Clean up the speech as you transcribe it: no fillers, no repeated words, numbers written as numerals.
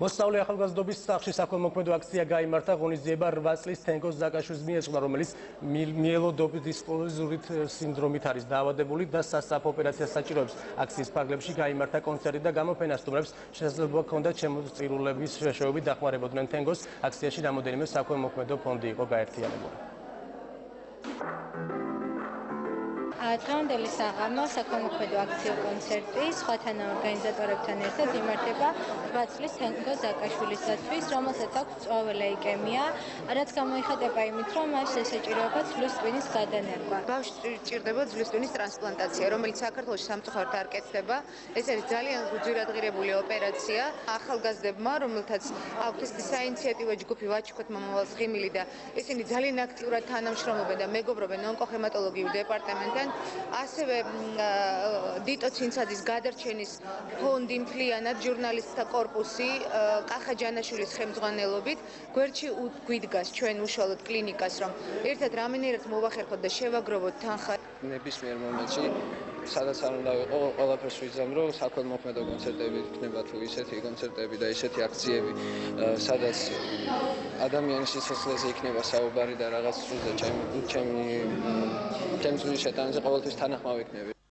მოსწავლე ახალგაზრდობის სახლში საქველმოქმედო აქცია გაიმართა. ღონისძიება 8 წლის თენგოს ზაკაშვილს მიეძღვნა, რომელიც მიელოდობისკლეროზული სინდრომით არის დაავადებული და სასწრაფო ოპერაციას საჭიროებს. აქციის ფარგლებში გაიმართა კონცერტი და გამოფენა, სტუმრებს შესაძლებლობა ჰქონდათ შემოწირულების მეშვეობით დახმარებოდნენ თენგოს. აქციაში რამოდენიმე საქველმოქმედო ფონდი იყო გაერთიანებული. დღევანდელი საღამო საქველმოქმედო აქციო კონცერტი სხვა თანაორგანიზატორებთან ერთად იმართება 8 წლის თენგოს ზაკაშვილისათვის, რომელსაც აქვს წვავე ლეიკემია, რაც გამოიხატება იმით, რომ მას ესაჭიროება ძვლის ტვინის გადანერგვა. ბავშვს ჭირდება ძვლის ტვინის ტრანსპლანტაცია, რომელიც საქართველოში სამწუხაროდ არ კეთდება. ეს არის ძალიან გუძირადღირებული ოპერაცია. ახალგაზრდებმა, რომელთაც აქვთ ეს საინიციატივო ჯგუფი ვაჩქოთ მომავალს ღიმილი და ისინი ძალიან აქტიურად თანამშრომლობენ და მეგობრობენ ონკოჰემატოლოგიურ დეპარტამენტთან. ასევე დიტო ცინცაძის გადარჩენის ფონდი მთლიანად ჟურნალისტთა კორპუსი კახა ჯანაშვილის ხელმძღვანელობით გვერდში გვიდგას ჩვენ უშუალოდ კლინიკას, რომ ერთად რამენერად მოვახერხოთ და შევაგროვოთ თანხა. ნებისმიერ მომენტში სადაც არ უნდა ვიყო, ყველაფერს ვიზამ, რომ საქველმოქმედო კონცერტები იქნება თუ ისეთი კონცერტები და ისეთი აქციები, სადაც ადამიანის სიცოცხლეზე იქნება საუბარი და რაღაც სულზე ჩემი შეტანაზე ყოველთვის თანახმავი იქნება.